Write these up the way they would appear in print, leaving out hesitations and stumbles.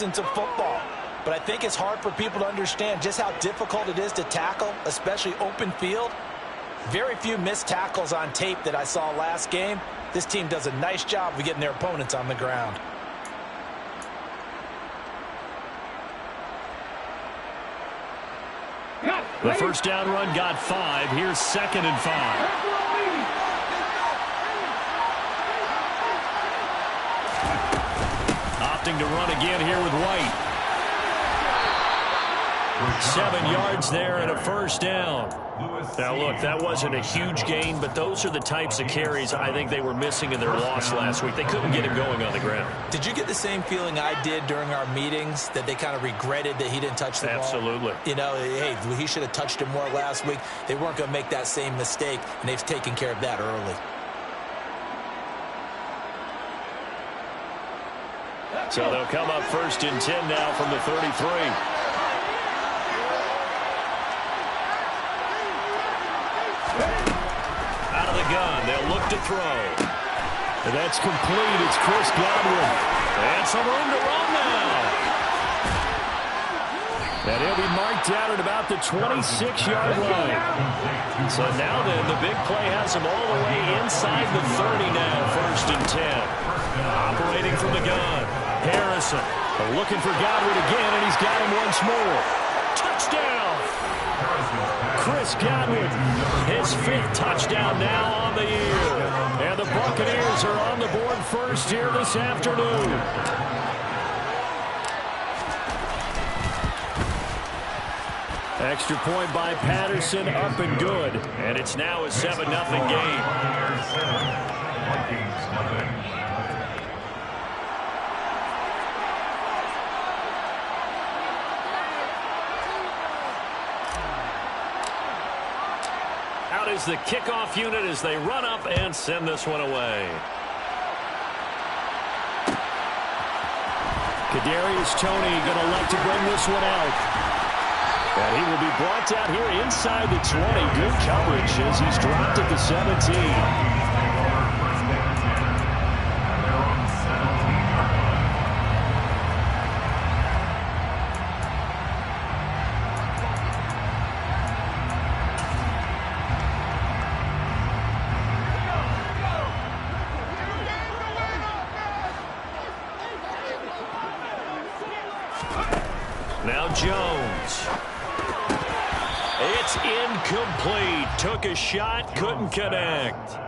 essence of football. But I think it's hard for people to understand just how difficult it is to tackle, especially open field. Very few missed tackles on tape that I saw last game. This team does a nice job of getting their opponents on the ground. The first down run got 5. Here's 2nd and 5. Opting to run again here with White. 7 yards there and a first down. Now, look, that wasn't a huge gain, but those are the types of carries I think they were missing in their loss last week. They couldn't get him going on the ground. Did you get the same feeling I did during our meetings, that they kind of regretted that he didn't touch the ball? Absolutely. You know, hey, he should have touched it more last week. They weren't going to make that same mistake, and they've taken care of that early. So they'll come up 1st and 10 now from the 33. Out of the gun, they'll look to throw. And that's complete. It's Chris Godwin. And some room to run now. And he'll be marked out at about the 26-yard line. So now then, the big play has him all the way inside the 30 now, 1st and 10. Operating from the gun, Harrison looking for Godwin again, and he's got him once more. Touchdown! Chris Godwin, his 5th touchdown now on the year. And the Buccaneers are on the board first here this afternoon. Extra point by Patterson, up and good. And it's now a 7-0 game. Out is the kickoff unit as they run up and send this one away. Kadarius Toney going to elect to bring this one out. And he will be brought down here inside the 20. Good coverage as he's dropped at the 17. Now Jones. It's incomplete. Took a shot, couldn't connect.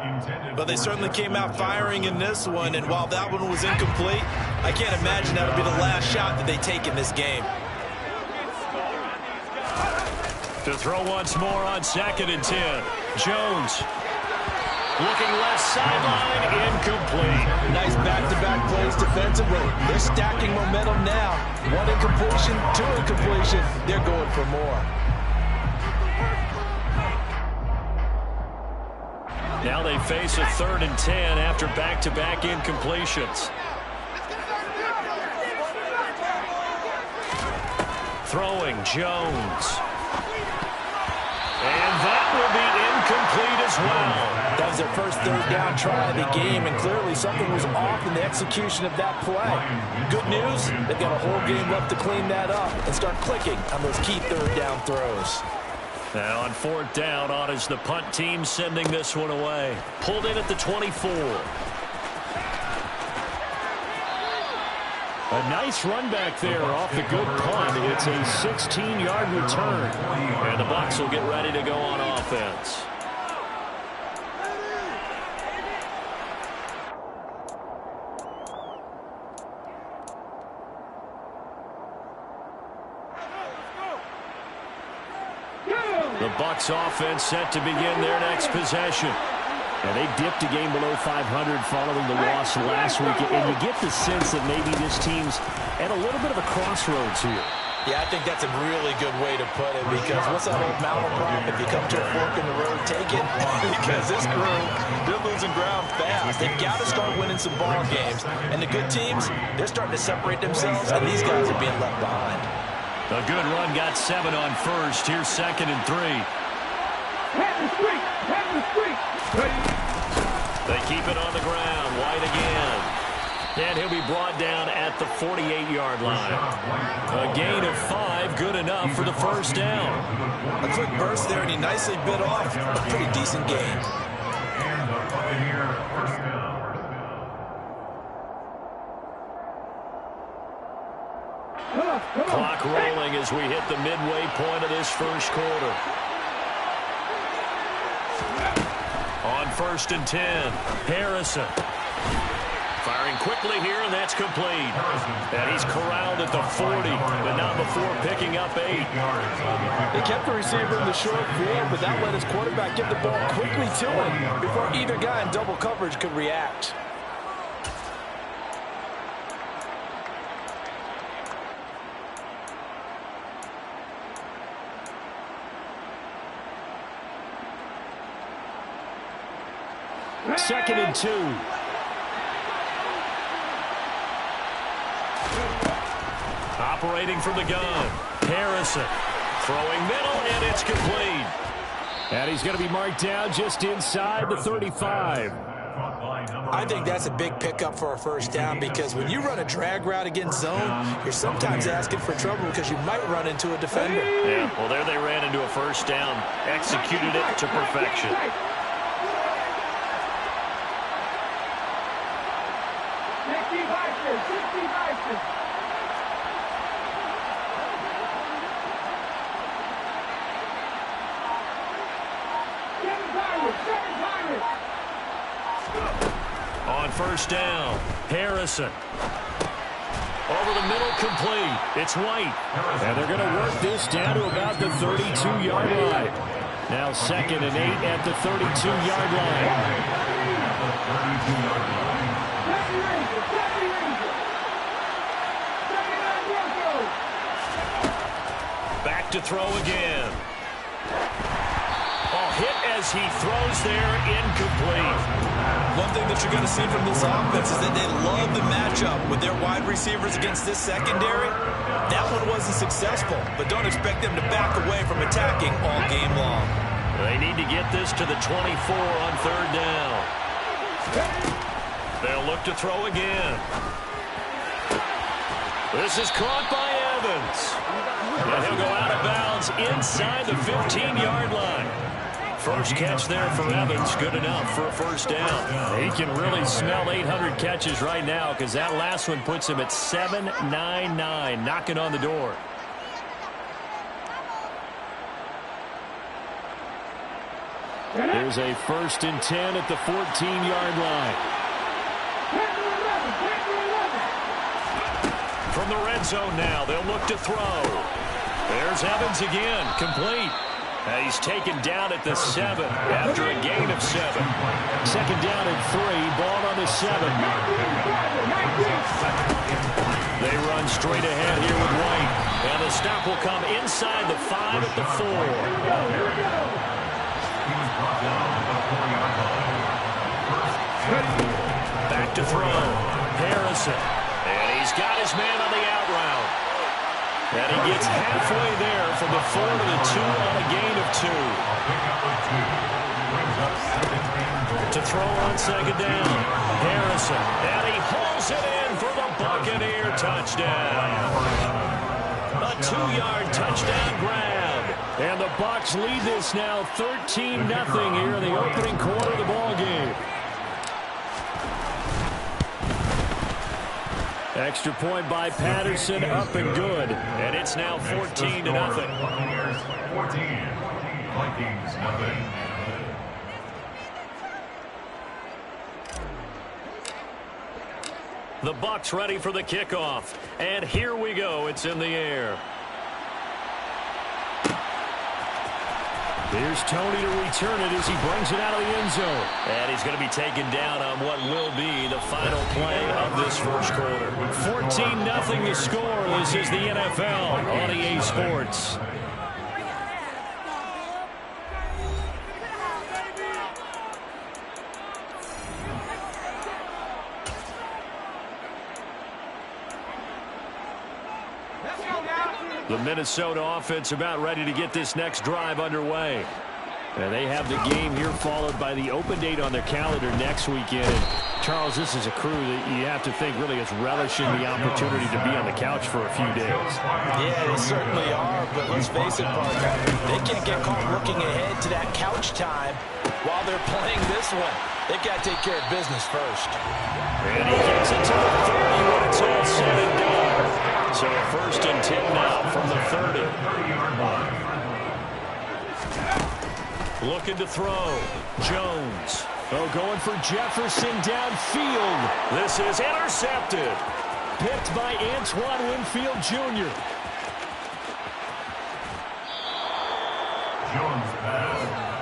But they certainly came out firing in this one, and while that one was incomplete, I can't imagine that'll be the last shot that they take in this game. To throw once more on 2nd and 10. Jones. Looking left sideline, incomplete. Nice back-to-back plays defensively. They're stacking momentum now. 1 incompletion, 2 incompletion. They're going for more. Now they face a 3rd and 10 after back-to-back incompletions. Throwing Jones. And that will be incomplete as well. That was their first 3rd down try of the game, and clearly something was off in the execution of that play. Good news, they've got a whole game left to clean that up and start clicking on those key 3rd down throws. Now on 4th down, on is the punt team sending this one away. Pulled in at the 24. A nice run back there off the good punt. It's a 16-yard return. And the Bucs will get ready to go on offense. The Bucs offense set to begin their next possession. And they dipped a game below 500 following the loss last week. And you get the sense that maybe this team's at a little bit of a crossroads here. Yeah, I think that's a really good way to put it, because what's that old malaprop? If you come to a fork in the road, take it. Because this group, they're losing ground fast. They've got to start winning some ball games. And the good teams, they're starting to separate themselves, and these guys are being left behind. A good run got 7 on 1st. Here's 2nd and 3. They keep it on the ground. White again. And he'll be brought down at the 48-yard line. A gain of 5, good enough for the first down. A quick burst there, and he nicely bit off a pretty decent gain. Clock rolling as we hit the midway point of this first quarter. On 1st and 10, Harrison. Firing quickly here, and that's complete. And he's corralled at the 40, but not before picking up 8. They kept the receiver in the short field, but that let his quarterback get the ball quickly to him before either guy in double coverage could react. Second and 2. Operating from the gun, Harrison. Throwing middle, and it's complete. And he's going to be marked down just inside the 35. I think that's a big pickup for a first down, because when you run a drag route against zone, you're sometimes asking for trouble because you might run into a defender. Yeah, well, there they ran into a first down, executed it to perfection. On first down, Harrison. Over the middle, complete. It's White. And they're going to work this down to about the 32-yard line. Now 2nd and 8 at the 32-yard line. Back to throw again. Hit as he throws there, incomplete. One thing that you're going to see from this offense is that they love the matchup with their wide receivers against this secondary. That one wasn't successful, but don't expect them to back away from attacking all game long. They need to get this to the 24 on 3rd down. They'll look to throw again. This is caught by Evans. And he'll go out of bounds inside the 15-yard line. First catch there for Evans, good enough for a first down. He can really smell 800 catches right now, because that last one puts him at 799, knocking on the door. There's a 1st and 10 at the 14-yard line. From the red zone now, they'll look to throw. There's Evans again, complete. He's taken down at the 7 after a gain of 7. 2nd down and 3, ball on the 7. They run straight ahead here with White. And the stop will come inside the 5 at the 4. Back to throw. Harrison. And he's got his man on the out route. And he gets halfway there from the 4 to the 2 on a gain of 2. To throw on 2nd down, Harrison. And he hauls it in for the Buccaneer touchdown. A 2-yard touchdown grab. And the Bucs lead this now 13-0 here in the opening quarter of the ballgame. Extra point by Patterson, up and good. And it's now 14-0. Buccaneers 14, Vikings nothing. The Bucs ready for the kickoff. And here we go. It's in the air. Here's Tony to return it as he brings it out of the end zone. And he's going to be taken down on what will be the final play of this first quarter. 14-0 the score. This is the NFL on EA Sports. The Minnesota offense about ready to get this next drive underway. And they have the game here followed by the open date on their calendar next weekend. Charles, this is a crew that you have to think really is relishing the opportunity to be on the couch for a few days. Yeah, they certainly are, but let's face it, partner, they can't get caught looking ahead to that couch time while they're playing this one. They've got to take care of business first. And he gets it to the 30 when it's all said and done. So first and 10 now from the 30. Looking to throw. Jones. Oh, going for Jefferson downfield. This is intercepted. Picked by Antoine Winfield Jr.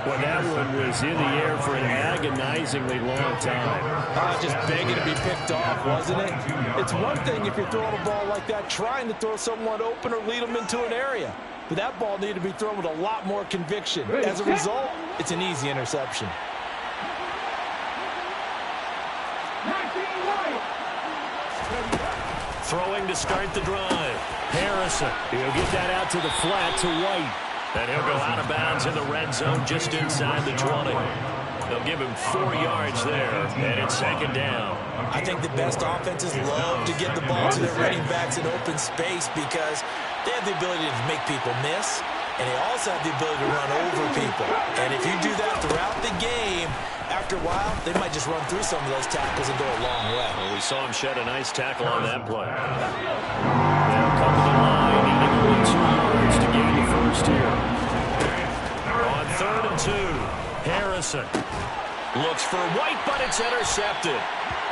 Well, that one was in the air for an agonizingly long time. Just begging to be picked off, wasn't it? It's one thing if you're throwing a ball like that, trying to throw someone open or lead them into an area. But that ball needed to be thrown with a lot more conviction. As a result, it's an easy interception. Throwing to start the drive. Harrison. He'll get that out to the flat to White. And he'll go out of bounds in the red zone just inside the 20. They'll give him 4 yards there, and it's second down. I think the best offenses love to get the ball to their running backs in open space because they have the ability to make people miss, and they also have the ability to run over people. And if you do that throughout the game, after a while, they might just run through some of those tackles and go a long way. Well, we saw him shed a nice tackle on that play. They'll come to the line, needing only 2 yards to gain the first here. On 3rd and 2, Harrison looks for White, but it's intercepted.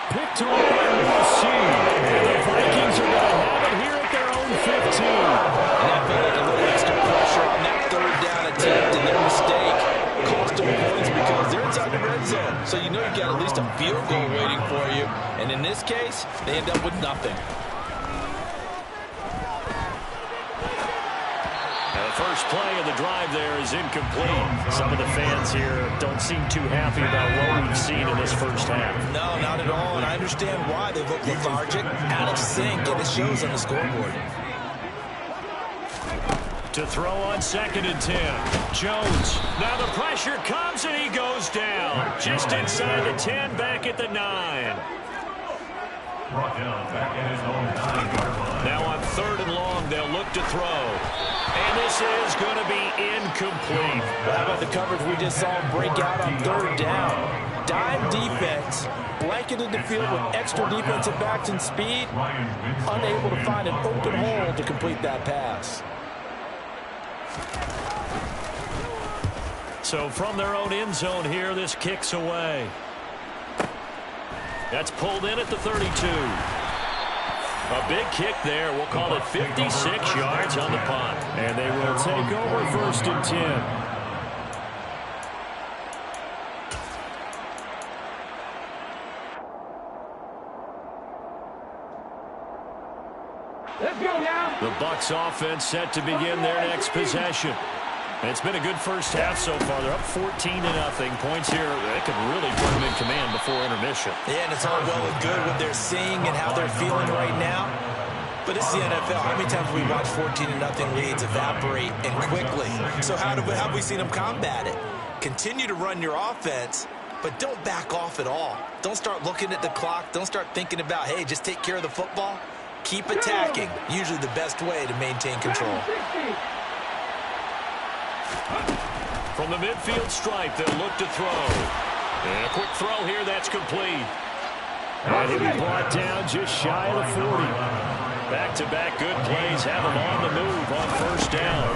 Picked off by Lucy. And the Vikings are going to have it here at their own 15. And that felt like a little extra pressure on that 3rd down attempt, and their mistake cost them points because they're inside the red zone. So you know you've got at least a field goal waiting for you. And in this case, they end up with nothing. The first play of the drive there is incomplete. Some of the fans here don't seem too happy about what we've seen in this first half. No, not at all, and I understand why they look lethargic, out of sync, and it shows on the scoreboard. To throw on 2nd and 10. Jones. Now the pressure comes, and he goes down. Just inside the 10, back at the 9. Brought down back at his own 9-yard line. Now on 3rd and long, they'll look to throw. And this is going to be incomplete. Well, how about the coverage we just saw break out on 3rd down? Dime defense, blanketed the field with extra defensive backs and speed, unable to find an open hole to complete that pass. So from their own end zone here, this kicks away. That's pulled in at the 32. A big kick there. We'll call it 56 yards on the punt. And they will take over 1st and 10. Let's go now. The Bucs offense set to begin their next possession. It's been a good first half so far. They're up 14-0. Points here, they could really put them in command before intermission. Yeah, and it's all well and good what they're seeing and how they're feeling right now. But it's the NFL. How many times have we watched 14-0 leads evaporate and quickly? So how have we seen them combat it? Continue to run your offense, but don't back off at all. Don't start looking at the clock. Don't start thinking about, hey, just take care of the football. Keep attacking. Usually the best way to maintain control. From the midfield stripe, they'll look to throw. And a quick throw here, that's complete. And he'll be brought down just shy of the 40. Back-to-back good plays have him on the move on 1st down.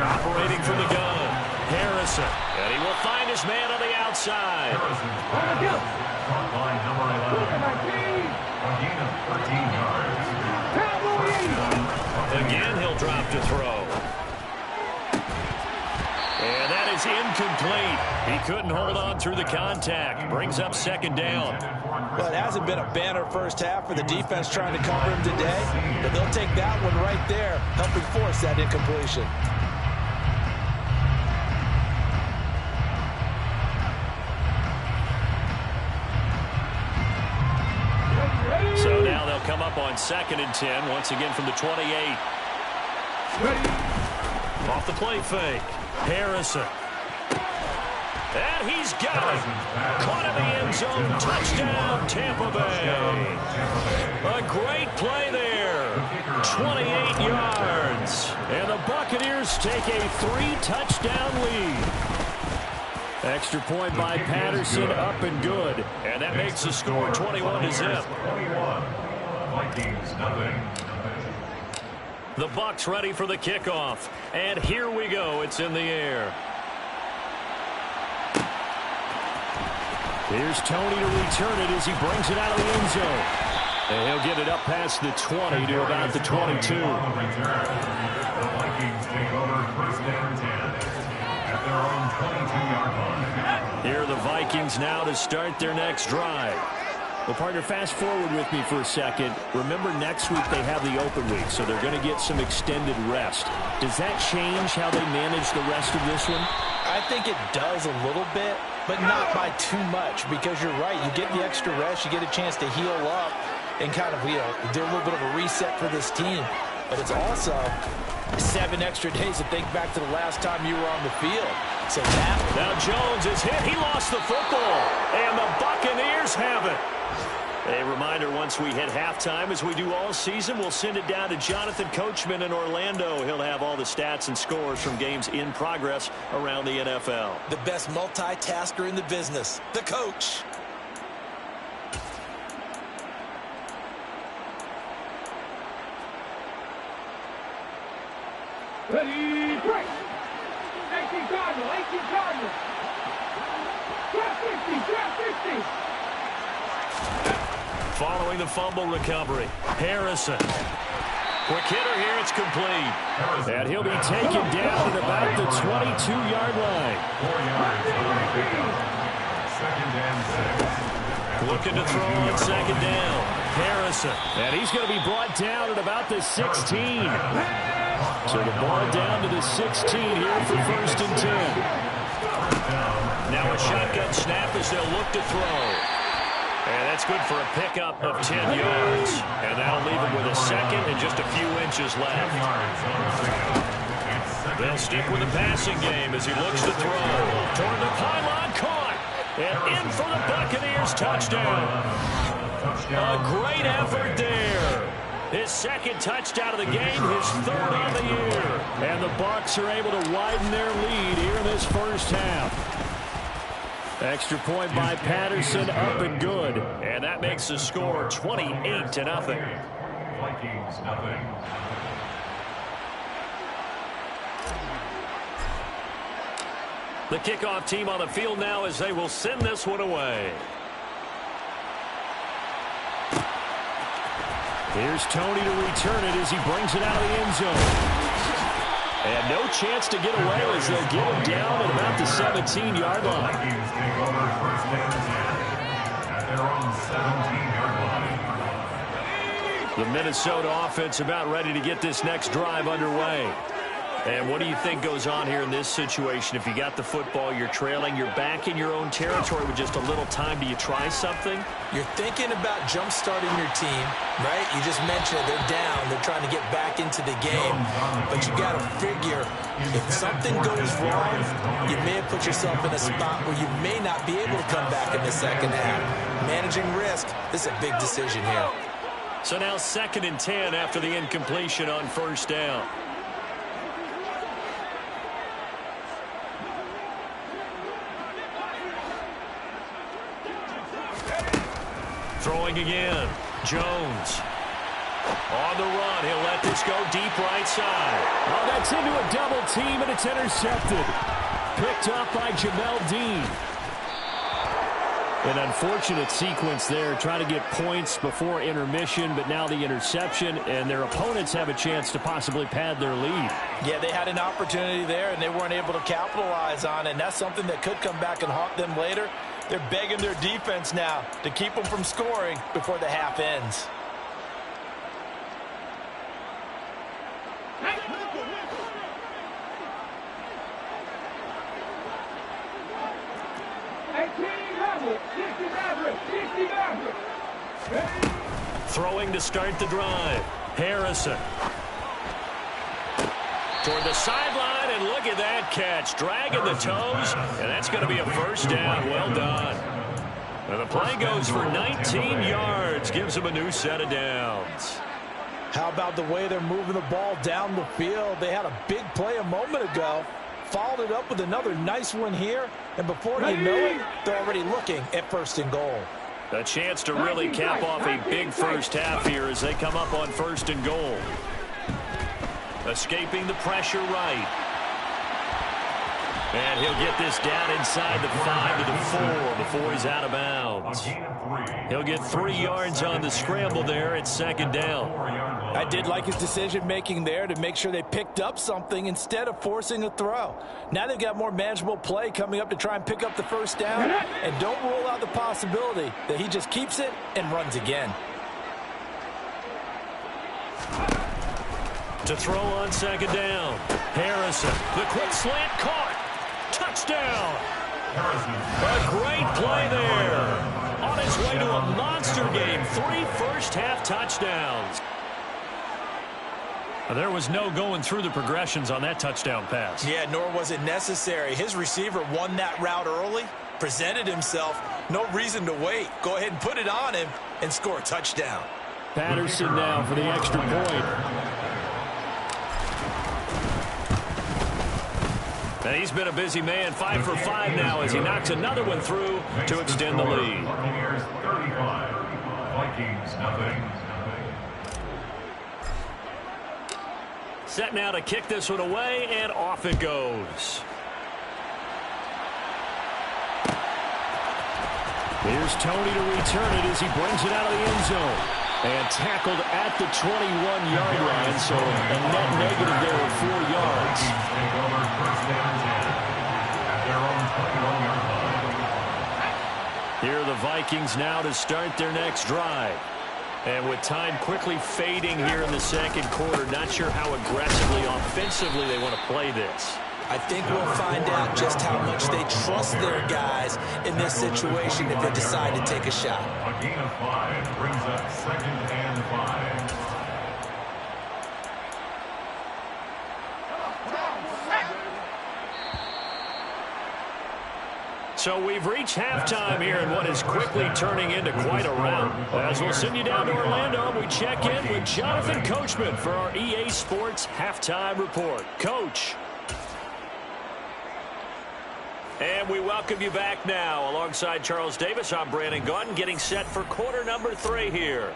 Operating from the gun, Harrison. And he will find his man on the outside. Line number 11. A gain of 13 yards. Again, he'll drop to throw. And that is incomplete. He couldn't hold on through the contact. Brings up 2nd down. Well, it hasn't been a banner first half for the defense trying to cover him today, but they'll take that one right there, helping force that incompletion. So now they'll come up on 2nd and 10, once again from the 28. Off the play fake. Harrison. And he's got it. Caught in the end zone. Touchdown, Tampa Bay. A great play there. 28 yards. And the Buccaneers take a 3-touchdown lead. Extra point by Patterson, up and good. And that makes the score 21-0. Vikings, nothing. The Bucs ready for the kickoff. And here we go. It's in the air. Here's Tony to return it as he brings it out of the end zone. And he'll get it up past the 20 to about the 22. The Vikings take over first and 10 at their own 22-yard line. Here are the Vikings now to start their next drive. Well, partner, fast forward with me for a second. Remember, next week they have the open week, so they're going to get some extended rest. Does that change how they manage the rest of this one? I think it does a little bit, but not by too much, because you're right. You get the extra rest. You get a chance to heal up and kind of, do a little bit of a reset for this team. But it's also 7 extra days to think back to the last time you were on the field. So now Jones is hit. He lost the football, and the Buccaneers have it. A reminder, once we hit halftime, as we do all season, we'll send it down to Jonathan Coachman in Orlando. He'll have all the stats and scores from games in progress around the NFL. The best multitasker in the business, the coach. Ready, break. 18 Cardinal, 18 Cardinal. Draft 50, draft 50. Following the fumble recovery, Harrison. Quick hitter here, it's complete. And he'll be taken down at about the 22-yard line. 4 yards on the pickup. Second and 6. Looking to throw on second down. Harrison. And he's going to be brought down at about the 16. So the ball down to the 16 here for first and 10. Now a shotgun snap as they'll look to throw. And that's good for a pickup of 10 yards. And that'll leave him with a second and just a few inches left. They'll stick with the passing game as he looks to throw. Toward the pylon, caught. And in for the Buccaneers touchdown. A great effort there. His second touchdown of the game, his third on the year. And the Bucs are able to widen their lead here in this first half. Extra point by Patterson, up and good. And that makes the score 28-0. Vikings, nothing. The kickoff team on the field now as they will send this one away. Here's Tony to return it as he brings it out of the end zone. And no chance to get away as they'll get him down at about the 17-yard line. Vikings take over first and 10 at their own 17-yard line. The Minnesota offense about ready to get this next drive underway. And what do you think goes on here in this situation? If you got the football, you're trailing, you're back in your own territory with just a little time. Do you try something? You're thinking about jump-starting your team, right? You just mentioned it. They're down. They're trying to get back into the game. But you got to figure, if something goes wrong, you may have put yourself in a spot where you may not be able to come back in the second half. Managing risk, this is a big decision here. So now 2nd and 10 after the incompletion on first down. Throwing again. Jones. On the run. He'll let this go deep right side. Oh, that's into a double team, and it's intercepted. Picked up by Jamel Dean. An unfortunate sequence there, trying to get points before intermission, but now the interception, and their opponents have a chance to possibly pad their lead. Yeah, they had an opportunity there, and they weren't able to capitalize on it, and that's something that could come back and haunt them later. They're begging their defense now to keep them from scoring before the half ends. Throwing to start the drive. Harrison. Toward the sideline, And look at that catch. Dragging the toes, and that's going to be a first down. Well done. And the play goes for 19 yards. Gives him a new set of downs. How about the way they're moving the ball down the field? They had a big play a moment ago. Followed it up with another nice one here. And before you know it, they're already looking at 1st and goal. A chance to really cap off a big first half here as they come up on 1st and goal. Escaping the pressure right. And he'll get this down inside the 5 to the 4 before he's out of bounds. He'll get 3 yards on the scramble there at 2nd down. I did like his decision-making there to make sure they picked up something instead of forcing a throw. Now they've got more manageable play coming up to try and pick up the first down. And don't rule out the possibility that he just keeps it and runs again. To throw on 2nd down. Harrison, the quick slant caught. Touchdown. A great play there. On his way to a monster game. 3 first-half touchdowns. There was no going through the progressions on that touchdown pass. Yeah, nor was it necessary. His receiver won that route early, presented himself. No reason to wait. Go ahead and put it on him and score a touchdown. Patterson now for the extra point. And he's been a busy man, 5 for 5 now as he knocks another one through to extend the lead. Buccaneers 35, Vikings nothing. Set now to kick this one away, and off it goes. Here's Tony to return it as he brings it out of the end zone. And tackled at the 21-yard line, so a net negative there of 4 yards. Take over 1st and 10 at their own 21-yard line. Here are the Vikings now to start their next drive. And with time quickly fading here in the 2nd quarter, not sure how aggressively, offensively they want to play this. I think we'll find out just how much they trust their guys in this situation if they decide to take a shot. A gain of 5 brings up 2nd and 5. So we've reached halftime here in what is quickly turning into quite a rout. As we'll send you down to Orlando, we check in with Jonathan Coachman for our EA Sports Halftime Report. Coach. And we welcome you back now. Alongside Charles Davis, I'm Brandon Gaudin, getting set for quarter number 3 here.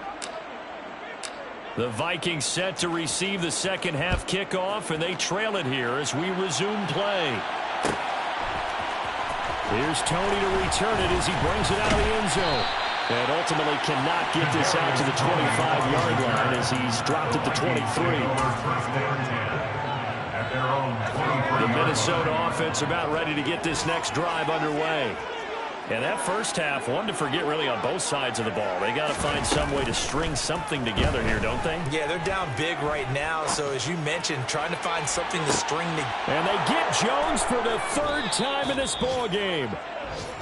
The Vikings set to receive the 2nd half kickoff, and they trail it here as we resume play. Here's Tony to return it as he brings it out of the end zone. And ultimately cannot get this out to the 25-yard line as he's dropped at the 23. The Minnesota offense about ready to get this next drive underway. And that first half, one to forget really on both sides of the ball. They got to find some way to string something together here, don't they? Yeah, they're down big right now. So as you mentioned, trying to find something to string together. And they get Jones for the 3rd time in this ball game.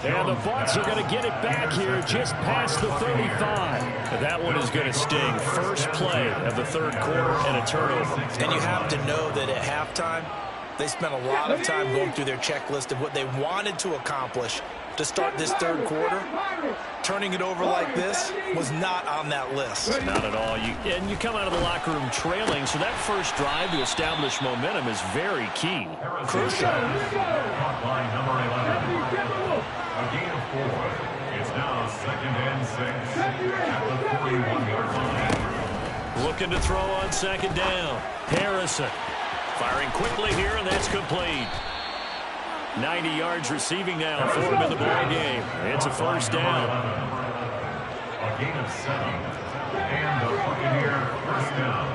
And the Bucs are going to get it back here just past the 35. And that one is going to sting. First play of the 3rd quarter and a turnover. And you have to know that at halftime, they spent a lot of time going through their checklist of what they wanted to accomplish to start this 3rd quarter. Turning it over like this was not on that list. Not at all. And you come out of the locker room trailing, so that first drive to establish momentum is very key. Crucial. Line number 11. A gain of 4. It's now 2nd and 6 at the 41-yard line. Looking to throw on 2nd down. Harrison firing quickly here, and that's complete. 90 yards receiving now for him in the ball game. It's a first down. A gain of 7. And the Buccaneer first down.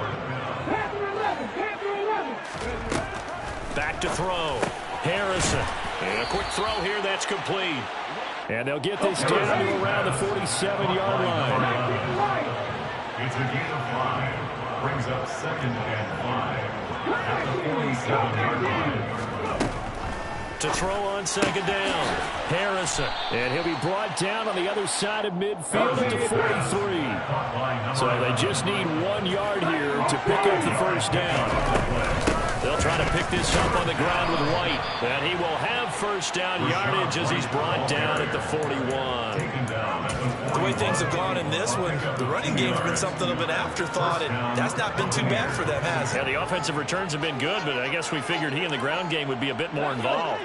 Back to throw. Harrison. And a quick throw here, that's complete. And they'll get this down to around the 47-yard line. It's a gain of 5. Brings up 2nd and 5 at the 47-yard line. To throw on 2nd down. Harrison. And he'll be brought down on the other side of midfield at the 43. So they just need 1 yard here to pick up the first down. They'll try try to pick this up on the ground with White. And he will have first down yardage as he's brought down at the 41. The way things have gone in this one, the running game's been something of an afterthought, and that's not been too bad for them, has it? Yeah, the offensive returns have been good, but I guess we figured he in the ground game would be a bit more involved.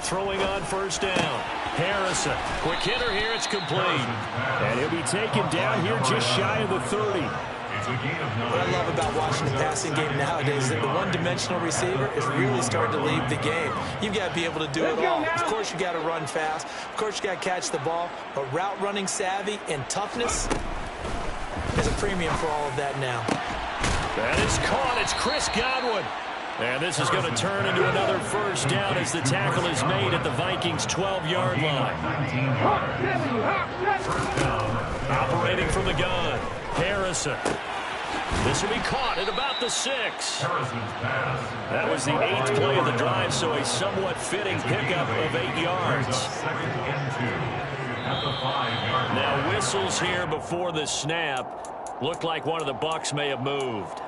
Throwing on first down. Harrison. Quick hitter here. It's complete. And he'll be taken down here just shy of the 30. What I love about watching the passing game nowadays is that the one-dimensional receiver is really starting to leave the game. You've got to be able to do it all. Of course, you got to run fast. Of course, you got to catch the ball. But route running savvy and toughness, there's a premium for all of that now. That is caught. It's Chris Godwin. And this is going to turn into another first down as the tackle is made at the Vikings' 12-yard line. Operating from the gun, Harrison. This will be caught at about the 6. That was the 8th play of the drive, so a somewhat fitting pickup of 8 yards. Now whistles here before the snap. Looked like one of the Bucs may have moved.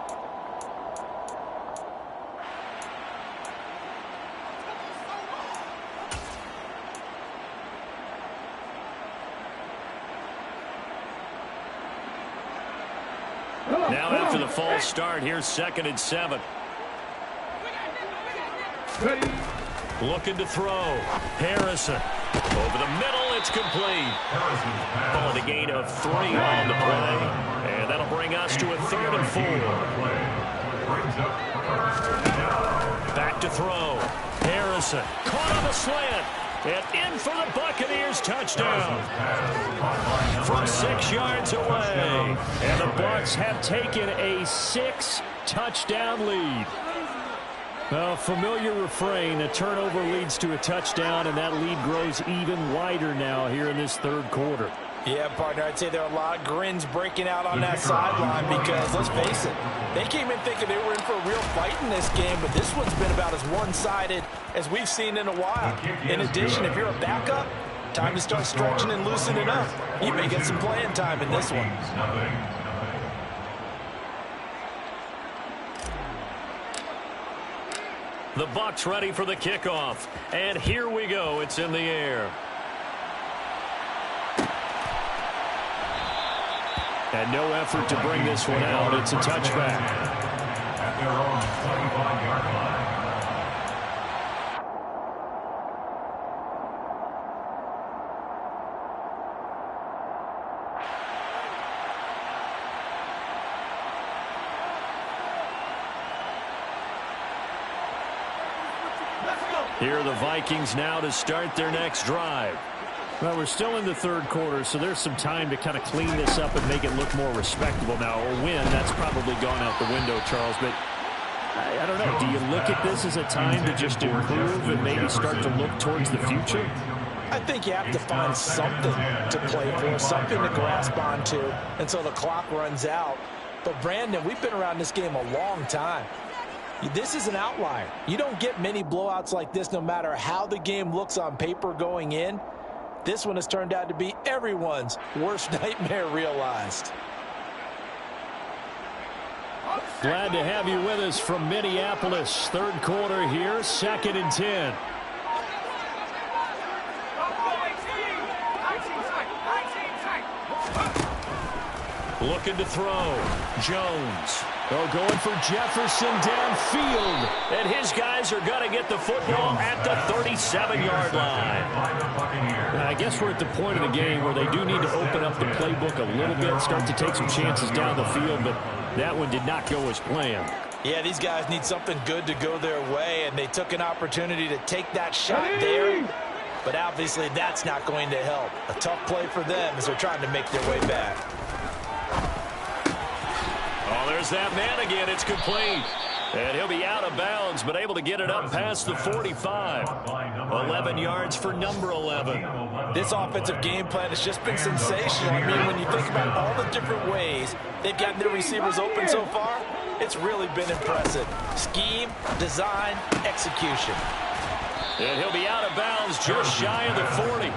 Now after the false start, here's 2nd and 7. Looking to throw. Harrison. Over the middle, it's complete. Ball at a gain of 3 on the play. And that'll bring us to a 3rd and 4. Back to throw. Harrison. Caught on the slant. And in for the Buccaneers touchdown. From 6 yards away. And the Bucs have taken a 6-touchdown lead. A familiar refrain, a turnover leads to a touchdown, and that lead grows even wider now here in this 3rd quarter. Yeah, partner, I'd say there are a lot of grins breaking out on that sideline because, let's face it, they came in thinking they were in for a real fight in this game, but this one's been about as one-sided as we've seen in a while. In addition, if you're a backup, time to start stretching and loosening up. You may get some playing time in this one. The Bucs ready for the kickoff. And here we go. It's in the air. And no effort to bring this one out. It's a touchback. At their own 25-yard line. Here are the Vikings now to start their next drive. Well, we're still in the 3rd quarter, so there's some time to kind of clean this up and make it look more respectable now. A win, that's probably gone out the window, Charles, but I don't know. Do you look at this as a time to just improve and maybe start to look towards the future? I think you have to find something to play for, something to grasp onto until the clock runs out. But, Brandon, we've been around this game a long time. This is an outlier. You don't get many blowouts like this no matter how the game looks on paper going in. This one has turned out to be everyone's worst nightmare realized. Glad to have you with us from Minneapolis. 3rd quarter here, 2nd and 10. Looking to throw. Jones. Oh, going for Jefferson downfield. And his guys are going to get the football at the 37-yard line. I guess we're at the point of the game where they do need to open up the playbook a little bit, start to take some chances down the field, but that one did not go as planned. Yeah, these guys need something good to go their way, and they took an opportunity to take that shot there. But obviously that's not going to help. A tough play for them as they're trying to make their way back. Oh, there's that man again. It's complete. And he'll be out of bounds, but able to get it up past the 45. 11 yards for number 11. This offensive game plan has just been sensational. I mean, when you think about all the different ways they've gotten their receivers open so far, it's really been impressive. Scheme, design, execution. And he'll be out of bounds just shy of the 40.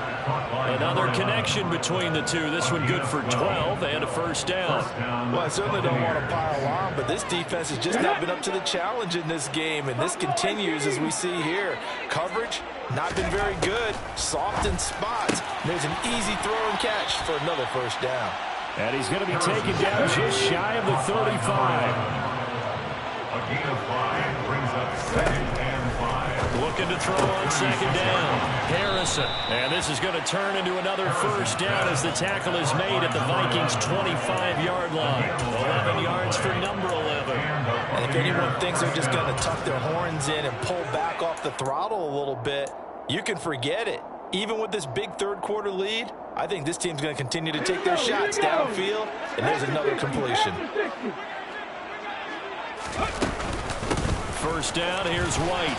Another connection between the two. This one good for 12 and a first down. Well, I certainly don't want to pile on, but this defense has just not been up to the challenge in this game, and this continues as we see here. Coverage, not been very good. Soft in spots. There's an easy throw and catch for another first down. And he's going to be taken down just shy of the 35. A gain of 5 brings up 2nd and 5. Looking to throw on 2nd down. Harrison. And this is going to turn into another first down as the tackle is made at the Vikings' 25-yard line. 11 yards for number 11. And if anyone thinks they're just going to tuck their horns in and pull back off the throttle a little bit, you can forget it. Even with this big third-quarter lead, I think this team's going to continue to take their shots downfield, and there's another completion. First down, here's White.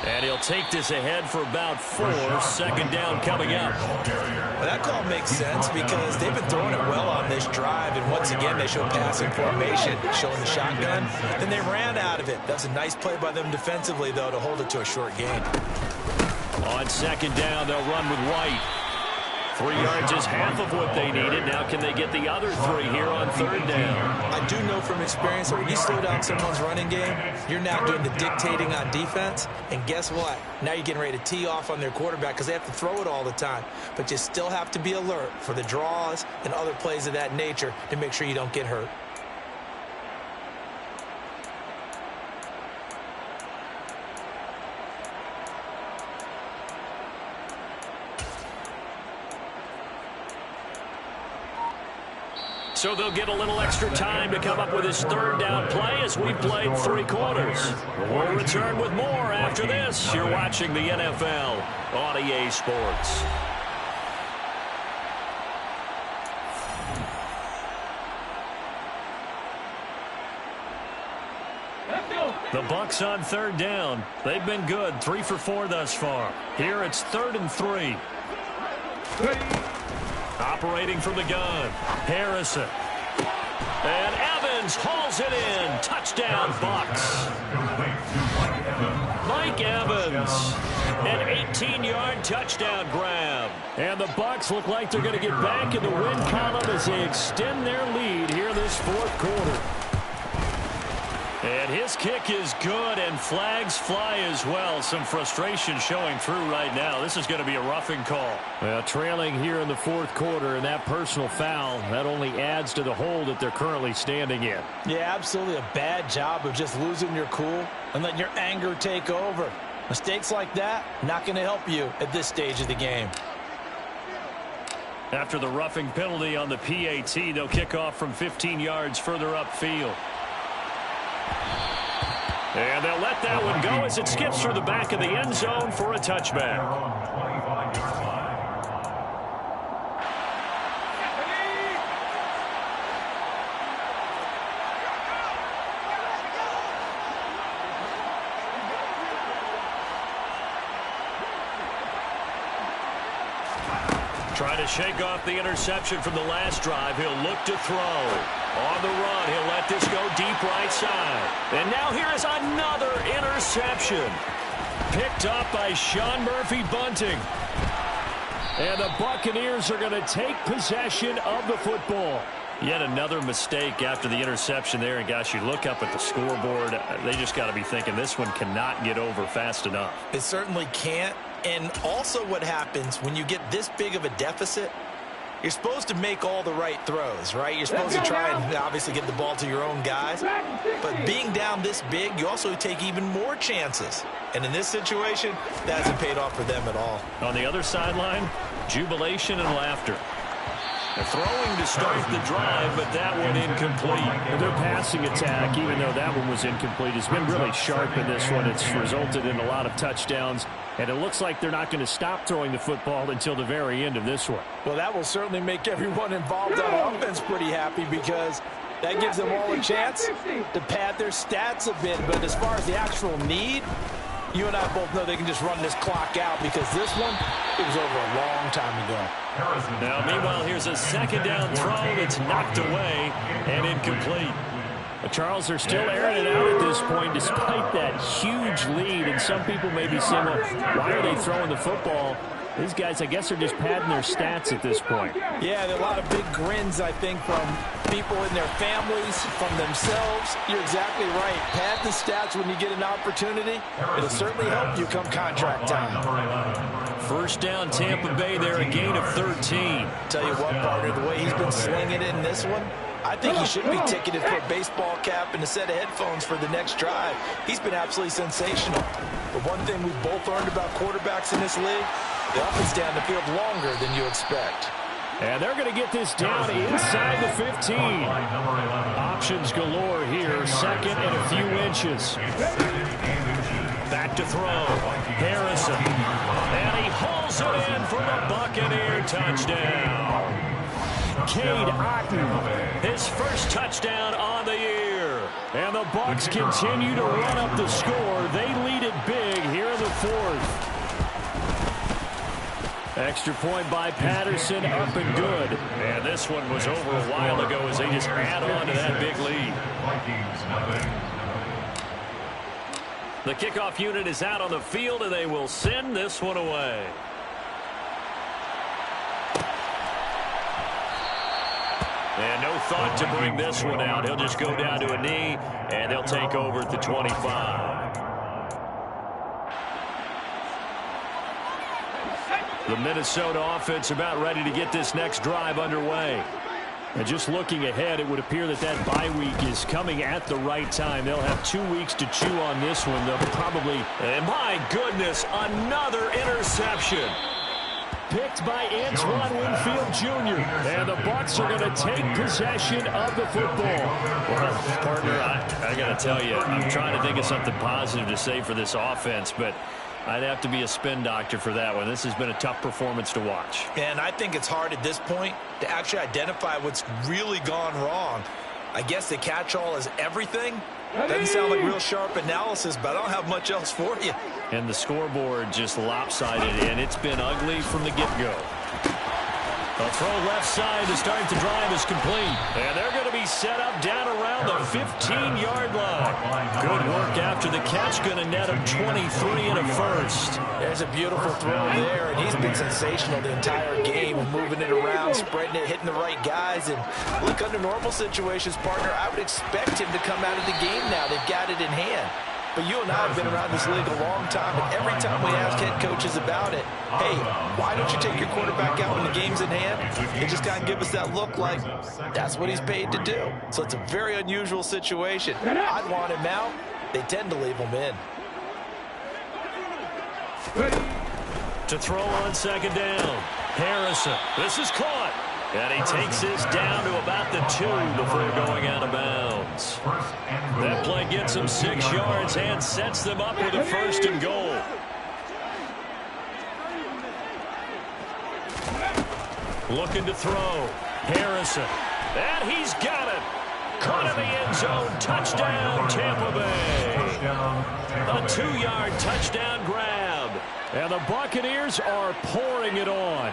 And he'll take this ahead for about 4. 2nd down coming up. Well, that call makes sense because they've been throwing it well on this drive, and once again they show passing formation, showing the shotgun. Then they ran out of it. That's a nice play by them defensively, though, to hold it to a short gain. On 2nd down, they'll run with White. 3 yards is half of what they needed. Now can they get the other 3 here on 3rd down? I do know from experience that when you slow down someone's running game, you're now doing the dictating on defense. And guess what? Now you're getting ready to tee off on their quarterback because they have to throw it all the time. But you still have to be alert for the draws and other plays of that nature to make sure you don't get hurt. So they'll get a little extra time to come up with his 3rd down play as we've played 3 quarters. We'll return with more after this. You're watching the NFL on EA Sports. The Bucs on 3rd down. They've been good, 3 for 4 thus far. Here it's 3rd and 3. Operating from the gun, Harrison. And Evans hauls it in. Touchdown, Bucs. Mike Evans. An 18-yard touchdown grab. And the Bucs look like they're going to get back in the win column as they extend their lead here this 4th quarter. And his kick is good, and flags fly as well. Some frustration showing through right now. This is going to be a roughing call. Well, trailing here in the 4th quarter, and that personal foul, that only adds to the hole that they're currently standing in. Yeah, absolutely a bad job of just losing your cool and letting your anger take over. Mistakes like that, not going to help you at this stage of the game. After the roughing penalty on the PAT, they'll kick off from 15 yards further upfield. And they'll let that one go as it skips through the back of the end zone for a touchback. Trying to shake off the interception from the last drive. He'll look to throw. On the run, he'll let this go deep right side. And now here is another interception. Picked up by Sean Murphy-Bunting. And the Buccaneers are going to take possession of the football. Yet another mistake after the interception there. And, gosh, you look up at the scoreboard. They just got to be thinking this one cannot get over fast enough. It certainly can't. And also what happens when you get this big of a deficit, you're supposed to make all the right throws, right? You're supposed to try and obviously get the ball to your own guys. But being down this big, you also take even more chances. And in this situation, that hasn't paid off for them at all. On the other sideline, jubilation and laughter. They're throwing to start the drive, but that one incomplete. Their passing attack, even though that one was incomplete, has been really sharp in this one. It's resulted in a lot of touchdowns, and it looks like they're not going to stop throwing the football until the very end of this one. Well, that will certainly make everyone involved on offense pretty happy because that gives them all a chance to pad their stats a bit. But as far as the actual need, you and I both know they can just run this clock out because this one, it was over a long time ago. Now, meanwhile, here's a second down throw that's knocked away and incomplete. Charles, they're still airing it out at this point despite that huge lead. And some people may be saying, well, why are they throwing the football? These guys, I guess, are just padding their stats at this point. Yeah, there are a lot of big grins, I think, from people in their families, from themselves. You're exactly right. Pad the stats when you get an opportunity. It'll certainly help you come contract time. First down, Tampa Bay there, a gain of 13. Tell you what, partner, the way he's been slinging it in this one, I think he should be ticketed for a baseball cap and a set of headphones for the next drive. He's been absolutely sensational. But one thing we've both learned about quarterbacks in this league, they often stay on the field longer than you expect. And they're going to get this down inside the 15. Options galore here, second and a few inches. Back to throw. Harrison. And he hauls it in for the Buccaneer touchdown. Cade Otton, his first touchdown on the year. And the Bucs continue to run up the score. They lead it big here in the fourth. Extra point by Patterson, up and good. And this one was over a while ago as they just add on to that big lead. The kickoff unit is out on the field, and they will send this one away. And no thought to bring this one out. He'll just go down to a knee, and they'll take over at the 25. The Minnesota offense about ready to get this next drive underway. And just looking ahead, it would appear that that bye week is coming at the right time. They'll have 2 weeks to chew on this one. They'll probably... And my goodness, another interception. Picked by Antoine Winfield Jr. And the Bucs are going to take possession of the football. Well, partner, I got to tell you, I'm trying to think of something positive to say for this offense, but I'd have to be a spin doctor for that one. This has been a tough performance to watch. And I think it's hard at this point to actually identify what's really gone wrong. I guess the catch-all is everything. Doesn't sound like real sharp analysis, but I don't have much else for you. And the scoreboard just lopsided, and it's been ugly from the get-go. A throw left side to start the drive is complete. And they're going to be set up down around the 15-yard line. Good work after the catch. Going to net him 23 and a first. There's a beautiful throw there, and he's been sensational the entire game, moving it around, spreading it, hitting the right guys. And look, under normal situations, partner, I would expect him to come out of the game now. They've got it in hand. But you and I have been around this league a long time, and every time we ask head coaches about it, hey, why don't you take your quarterback out when the game's in hand? They just kind of give us that look like that's what he's paid to do. So it's a very unusual situation. I'd want him out. They tend to leave him in. To throw on second down. Harrison. This is caught. And he takes this down to about the 2 before going out of bounds. That play gets him 6 yards and sets them up with a first and goal. Looking to throw. Harrison. And he's got it. Caught in the end zone. Touchdown, Tampa Bay. A 2-yard touchdown grab. And the Buccaneers are pouring it on.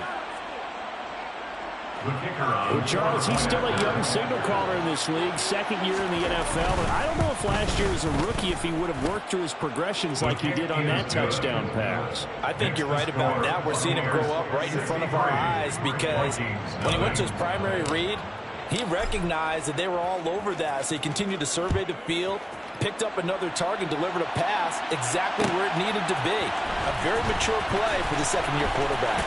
Well, Charles, he's still a young signal caller in this league, second year in the NFL. And I don't know if last year as a rookie, if he would have worked through his progressions like he did on that touchdown pass. I think you're right about that. We're seeing him grow up right in front of our eyes because when he went to his primary read, he recognized that they were all over that. So he continued to survey the field, picked up another target, delivered a pass exactly where it needed to be. A very mature play for the second-year quarterback.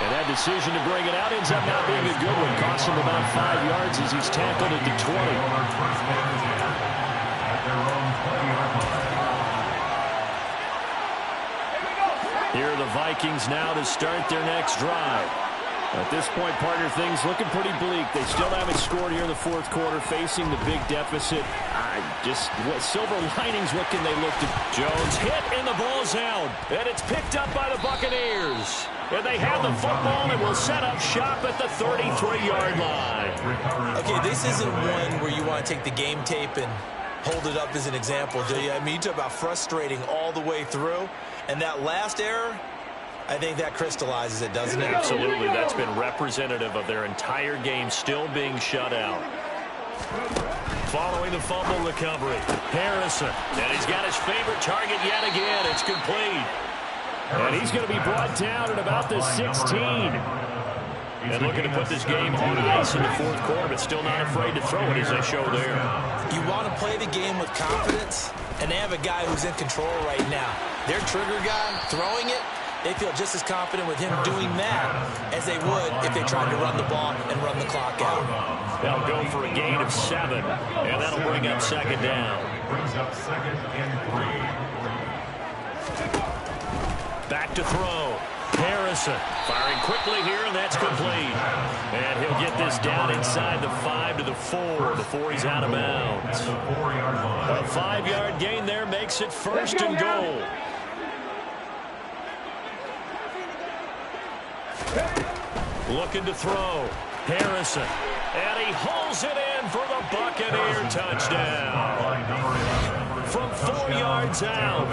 And that decision to bring it out ends up not being a good one. Costs him about 5 yards as he's tackled at the 20. Here are the Vikings now to start their next drive. At this point, partner, things looking pretty bleak. They still haven't scored here in the fourth quarter, facing the big deficit. Silver linings, what can they look to? Jones hit, and the ball's out. And it's picked up by the Buccaneers. And they have the football and will set up shop at the 33-yard line. Okay, this isn't one where you want to take the game tape and hold it up as an example, do you? I mean, you talk about frustrating all the way through. And that last error, I think that crystallizes it, doesn't it? Absolutely. That's been representative of their entire game still being shut out. Following the fumble recovery, Harrison. And he's got his favorite target yet again. It's complete. And he's going to be brought down at about the 16. And looking to put this game on ice in the fourth quarter, but still not afraid to throw it as they show there. You want to play the game with confidence, and they have a guy who's in control right now. Their trigger guy throwing it, they feel just as confident with him doing that as they would if they tried to run the ball and run the clock out. They'll go for a gain of 7, and that'll bring up second down. Brings up second and 3. Back to throw. Harrison firing quickly here, and that's complete. And he'll get this down inside the 5 to the 4 before he's out of bounds. A 5-yard gain there makes it first and goal. Looking to throw. Harrison. And he hauls it in for the Buccaneer touchdown. From 4 yards out.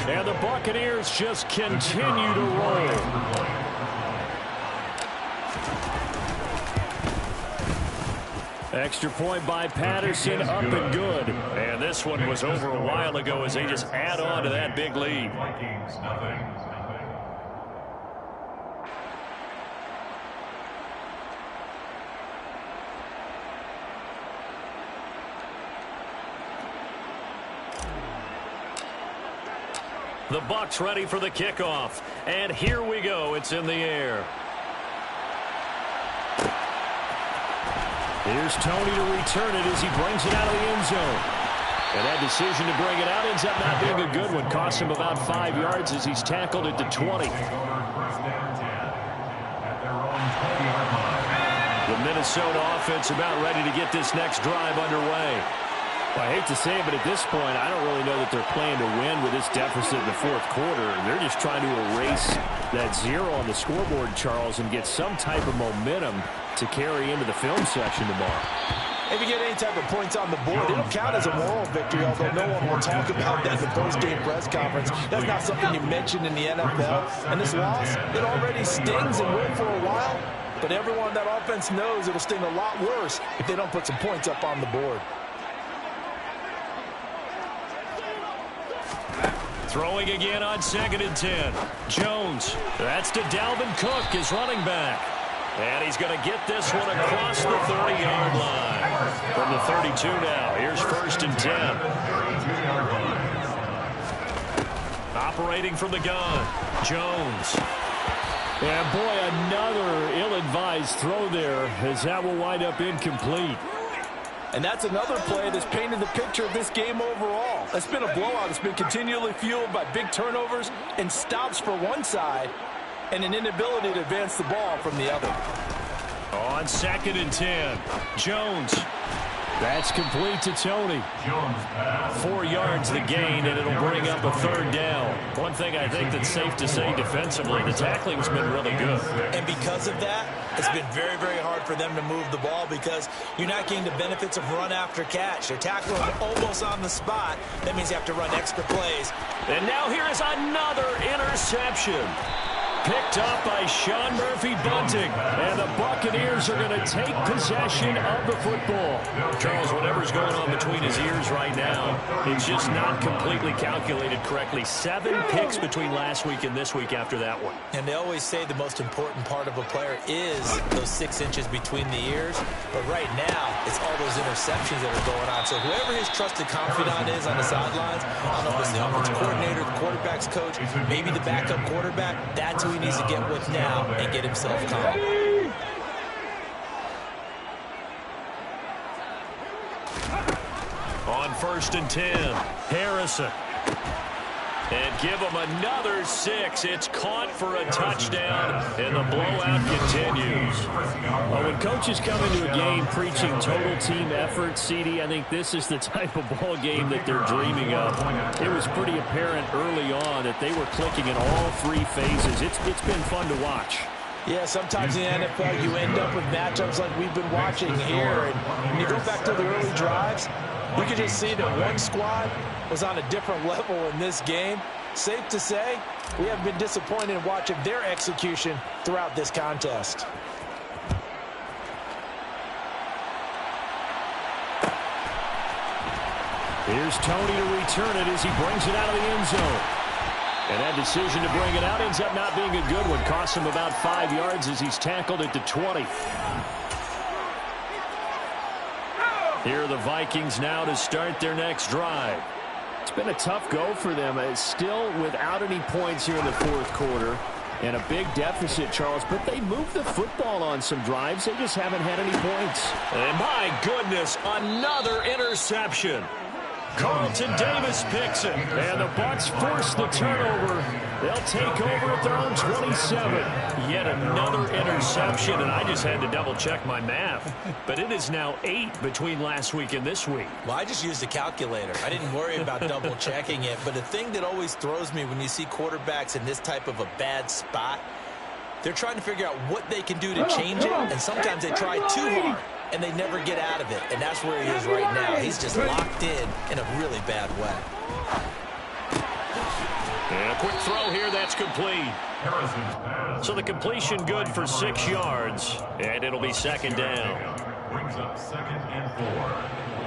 And the Buccaneers just continue to roll. Extra point by Patterson, up and good. And this one was over a while ago as they just add on to that big lead. Vikings, nothing. The Bucs ready for the kickoff. And here we go. It's in the air. Here's Tony to return it as he brings it out of the end zone. And that decision to bring it out ends up not being a good one. Costs him about 5 yards as he's tackled at the 20. The Minnesota offense about ready to get this next drive underway. Well, I hate to say it, but at this point, I don't really know that they're playing to win with this deficit in the fourth quarter. They're just trying to erase that 0 on the scoreboard, Charles, and get some type of momentum to carry into the film section tomorrow. If you get any type of points on the board, it'll count as a moral victory, although no one will talk about that in the post-game press conference. That's not something you mentioned in the NFL. And this loss, it already stings and will for a while, but everyone on that offense knows it'll sting a lot worse if they don't put some points up on the board. Throwing again on 2nd and 10. Jones. That's to Dalvin Cook, his running back. And he's going to get this one across the 30-yard line. From the 32 now. Here's 1st and 10. Operating from the gun. Jones. And boy, another ill-advised throw there as that will wind up incomplete. And that's another play that's painted the picture of this game overall. It's been a blowout. It's been continually fueled by big turnovers and stops for one side and an inability to advance the ball from the other. On 2nd and 10, Jones. That's complete to Tony. 4 yards the gain, and it'll bring up a 3rd down. One thing I think that's safe to say defensively, the tackling's been really good. And because of that, it's been very, very hard for them to move the ball because you're not getting the benefits of run after catch. They're tackling almost on the spot. That means you have to run extra plays. And now here is another interception. Picked up by Sean Murphy-Bunting. And the Buccaneers are going to take possession of the football. Charles, whatever's going on between his ears right now, it's just not completely calculated correctly. 7 picks between last week and this week after that one. And they always say the most important part of a player is those 6 inches between the ears. But right now, it's all those interceptions that are going on. So whoever his trusted confidant is on the sidelines, I don't know if it's the offensive coordinator, the quarterback's coach, maybe the backup quarterback, that's who he needs to get with now and get himself calm. On 1st and 10, Harrison. And give him another 6. It's caught for a touchdown, and the blowout continues. Well, when coaches come into a game preaching total team effort, CD, I think this is the type of ball game that they're dreaming of. It was pretty apparent early on that they were clicking in all 3 phases. It's been fun to watch. Yeah, sometimes in the NFL you end up with matchups like we've been watching here. And when you go back to the early drives, you can just see that one squad was on a different level in this game. Safe to say, we have been disappointed in watching their execution throughout this contest. Here's Tony to return it as he brings it out of the end zone. And that decision to bring it out ends up not being a good one. Costs him about 5 yards as he's tackled at the 20. Here are the Vikings now to start their next drive. It's been a tough go for them. It's still without any points here in the fourth quarter. And a big deficit, Charles. But they moved the football on some drives. They just haven't had any points. And my goodness, another interception. Carlton Davis picks it. And the Bucs force the turnover. They'll take over at their own 27. Yet another interception, and I just had to double-check my math. But it is now 8 between last week and this week. Well, I just used a calculator. I didn't worry about double-checking it. But the thing that always throws me when you see quarterbacks in this type of a bad spot, they're trying to figure out what they can do to change it, and sometimes they try too hard, and they never get out of it. And that's where he is right now. He's just locked in a really bad way. And a quick throw here, that's complete. So the completion good for 6 yards, and it'll be second down. Brings up 2nd and 4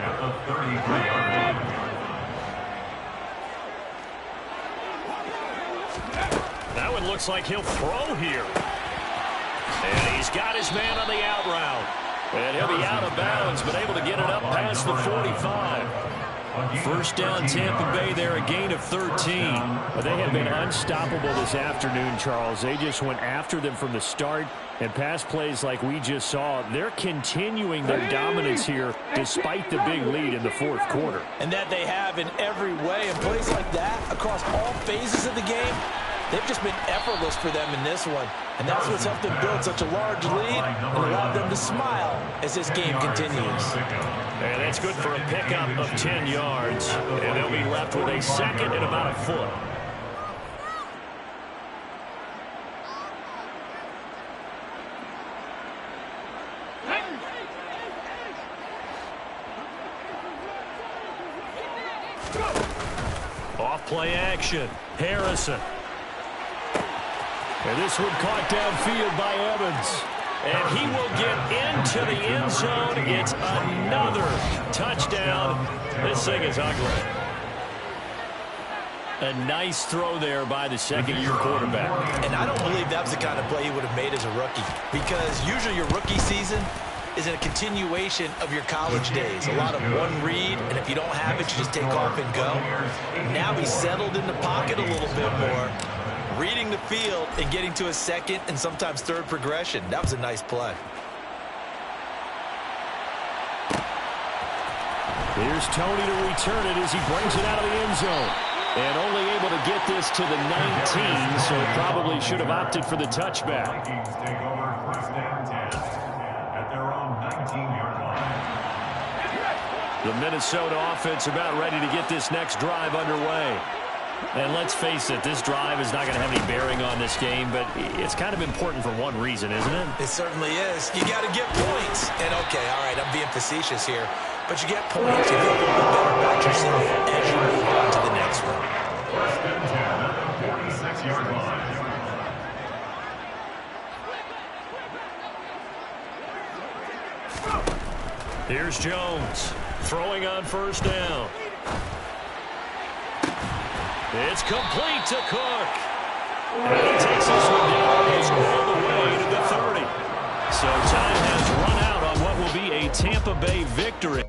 at the 33-yard line. That one looks like he'll throw here. And he's got his man on the out route. And he'll be out of bounds, but able to get it up past the 45. First down, Tampa Bay there, a gain of 13. Well, they have been unstoppable this afternoon, Charles. They just went after them from the start, and pass plays like we just saw, they're continuing their dominance here despite the big lead in the fourth quarter. And that they have in every way. And plays like that across all phases of the game, they've just been effortless for them in this one. And that's what's helped them build such a large lead and allowed them to smile as this game continues. And that's good for a pickup of 10 yards. And they'll be left with a second and about a foot. Off play action. Harrison. And this one caught downfield by Evans. And he will get into the end zone. It's another touchdown. This thing is ugly. A nice throw there by the second-year quarterback. And I don't believe that was the kind of play he would have made as a rookie, because usually your rookie season is a continuation of your college days. A lot of one read, and if you don't have it, you just take off and go. Now he's settled in the pocket a little bit more, reading the field and getting to a second and sometimes third progression. That was a nice play. Here's Tony to return it as he brings it out of the end zone. And only able to get this to the 19, so probably should have opted for the touchback. Vikings take over 1st and 10 at their own 19-yard line. The Minnesota offense about ready to get this next drive underway. And let's face it, this drive is not going to have any bearing on this game, but it's kind of important for one reason, isn't it? It certainly is. You got to get points. And, okay, all right, I'm being facetious here, but you get points. You feel a little bit better about yourself as you move on to the next one. 1st and 10 at the 46-yard line. Here's Jones throwing on first down. It's complete to Cook. And he takes this one down almost all the way to the 30. So time has run out on what will be a Tampa Bay victory.